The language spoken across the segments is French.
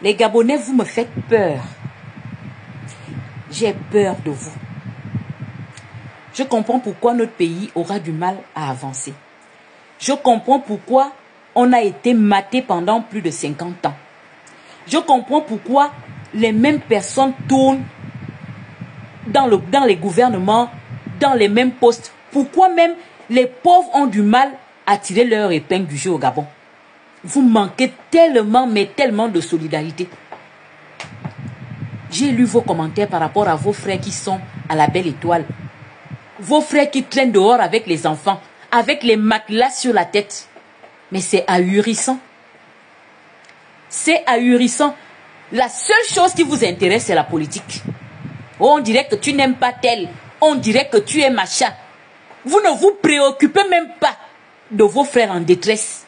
Les Gabonais, vous me faites peur. J'ai peur de vous. Je comprends pourquoi notre pays aura du mal à avancer. Je comprends pourquoi on a été maté pendant plus de 50 ans. Je comprends pourquoi les mêmes personnes tournent dans les gouvernements, dans les mêmes postes. Pourquoi même les pauvres ont du mal à tirer leur épingle du jeu au Gabon. Vous manquez tellement, mais tellement de solidarité. J'ai lu vos commentaires par rapport à vos frères qui sont à la Belle Étoile. Vos frères qui traînent dehors avec les enfants, avec les matelas sur la tête. Mais c'est ahurissant. C'est ahurissant. La seule chose qui vous intéresse, c'est la politique. Oh, on dirait que tu n'aimes pas tel. On dirait que tu es machin. Vous ne vous préoccupez même pas de vos frères en détresse.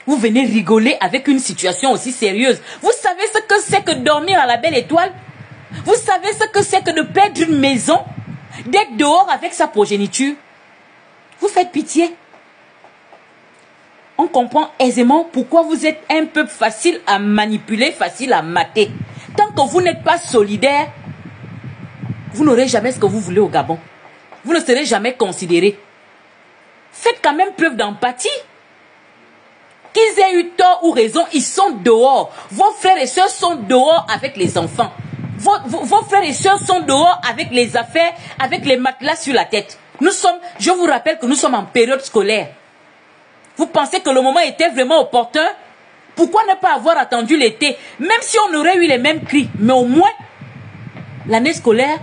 Vous venez rigoler avec une situation aussi sérieuse. Vous savez ce que c'est que dormir à la Belle Étoile? Vous savez ce que c'est que de perdre une maison? D'être dehors avec sa progéniture? Vous faites pitié. On comprend aisément pourquoi vous êtes un peu facile à manipuler, facile à mater. Tant que vous n'êtes pas solidaire, vous n'aurez jamais ce que vous voulez au Gabon. Vous ne serez jamais considéré. Faites quand même preuve d'empathie. Qu'ils aient eu tort ou raison, ils sont dehors. Vos frères et sœurs sont dehors avec les enfants. Vos frères et sœurs sont dehors avec les affaires, avec les matelas sur la tête. Je vous rappelle que nous sommes en période scolaire. Vous pensez que le moment était vraiment opportun? Pourquoi ne pas avoir attendu l'été? Même si on aurait eu les mêmes cris, mais au moins, l'année scolaire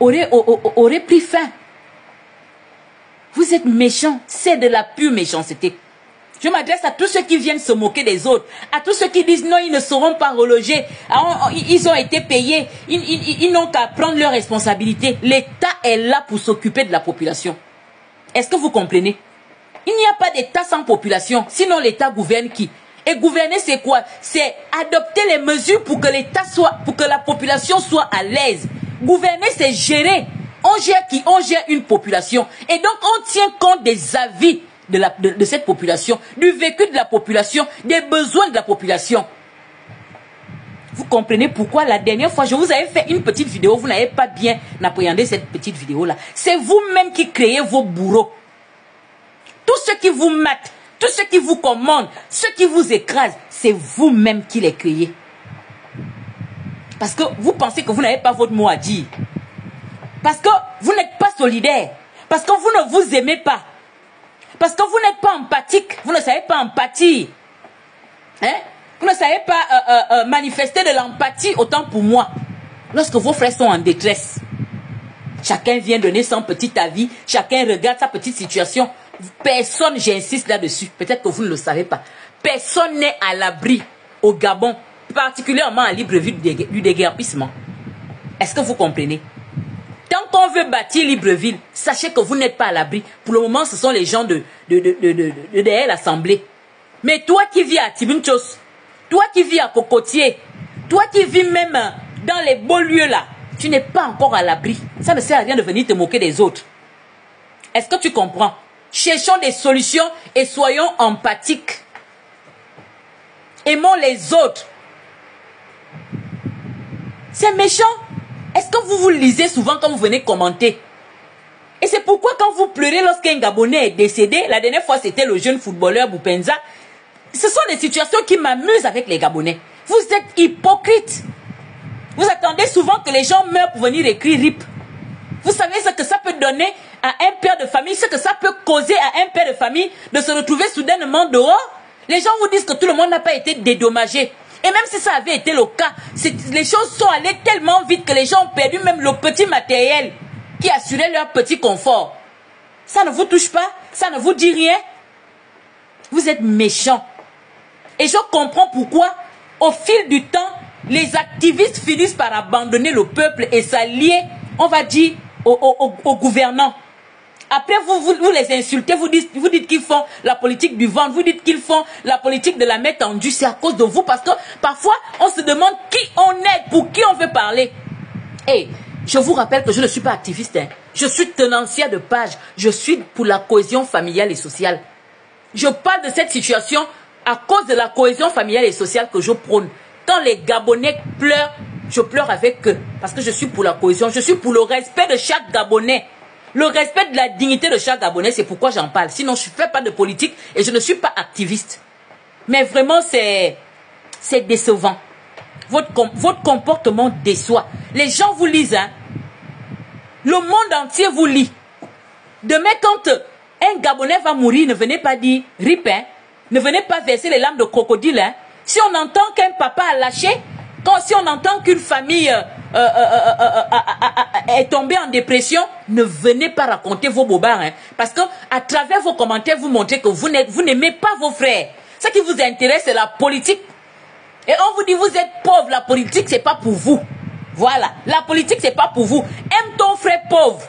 aurait pris fin. Vous êtes méchants, c'est de la pure méchanceté. Je m'adresse à tous ceux qui viennent se moquer des autres, à tous ceux qui disent non, ils ne seront pas relogés, ils ont été payés, ils n'ont qu'à prendre leurs responsabilités. L'État est là pour s'occuper de la population. Est-ce que vous comprenez? Il n'y a pas d'État sans population, sinon l'État gouverne qui? Et gouverner, c'est quoi? C'est adopter les mesures pour que l'État pour que la population soit à l'aise. Gouverner, c'est gérer. On gère qui? On gère une population. Et donc, on tient compte des avis de cette population, du vécu de la population, des besoins de la population. Vous comprenez pourquoi la dernière fois, je vous avais fait une petite vidéo, vous n'avez pas bien appréhendé cette petite vidéo-là. C'est vous-même qui créez vos bourreaux. Tous ceux qui vous matent, tous ceux qui vous commandent, ceux qui vous écrasent, c'est vous-même qui les créez. Parce que vous pensez que vous n'avez pas votre mot à dire. Parce que vous n'êtes pas solidaire. Parce que vous ne vous aimez pas. Parce que vous n'êtes pas empathique. Vous ne savez pas empathie. Hein? Vous ne savez pas manifester de l'empathie autant pour moi. Lorsque vos frères sont en détresse. Chacun vient donner son petit avis. Chacun regarde sa petite situation. Personne, j'insiste là-dessus. Peut-être que vous ne le savez pas. Personne n'est à l'abri au Gabon. Particulièrement à Libreville du déguerpissement. Est-ce que vous comprenez? Tant qu'on veut bâtir Libreville, sachez que vous n'êtes pas à l'abri. Pour le moment, ce sont les gens de derrière l'Assemblée. Mais toi qui vis à Tibunchos, toi qui vis à Cocotier, toi qui vis même dans les beaux lieux là, tu n'es pas encore à l'abri. Ça ne sert à rien de venir te moquer des autres. Est-ce que tu comprends? Cherchons des solutions et soyons empathiques. Aimons les autres. C'est méchant. Est-ce que vous vous lisez souvent quand vous venez commenter? Et c'est pourquoi quand vous pleurez lorsqu'un Gabonais est décédé, la dernière fois c'était le jeune footballeur Boupenza, ce sont des situations qui m'amusent avec les Gabonais. Vous êtes hypocrites. Vous attendez souvent que les gens meurent pour venir écrire RIP. Vous savez ce que ça peut donner à un père de famille, ce que ça peut causer à un père de famille de se retrouver soudainement dehors? Les gens vous disent que tout le monde n'a pas été dédommagé. Et même si ça avait été le cas, les choses sont allées tellement vite que les gens ont perdu même le petit matériel qui assurait leur petit confort. Ça ne vous touche pas? Ça ne vous dit rien? Vous êtes méchants. Et je comprends pourquoi, au fil du temps, les activistes finissent par abandonner le peuple et s'allier, on va dire, aux gouvernants. Après, vous les insultez, vous dites qu'ils font la politique du ventre, vous dites qu'ils font la politique de la main tendue. C'est à cause de vous, parce que parfois, on se demande qui on est, pour qui on veut parler. Et je vous rappelle que je ne suis pas activiste. Hein. Je suis tenancière de page. Je suis pour la cohésion familiale et sociale. Je parle de cette situation à cause de la cohésion familiale et sociale que je prône. Quand les Gabonais pleurent, je pleure avec eux. Parce que je suis pour la cohésion, je suis pour le respect de chaque Gabonais. Le respect de la dignité de chaque Gabonais, c'est pourquoi j'en parle. Sinon, je ne fais pas de politique et je ne suis pas activiste. Mais vraiment, c'est décevant. Votre comportement déçoit. Les gens vous lisent. Hein. Le monde entier vous lit. Demain, quand un Gabonais va mourir, ne venez pas dire rip. Hein. Ne venez pas verser les larmes de crocodile. Hein. Si on entend qu'un papa a lâché, si on entend qu'une famille est tombée en dépression, ne venez pas raconter vos bobards. Hein. Parce que à travers vos commentaires, vous montrez que vous n'aimez pas vos frères. Ce qui vous intéresse, c'est la politique. Et on vous dit, vous êtes pauvre, la politique, c'est pas pour vous. Voilà, la politique, c'est pas pour vous. Aime ton frère pauvre.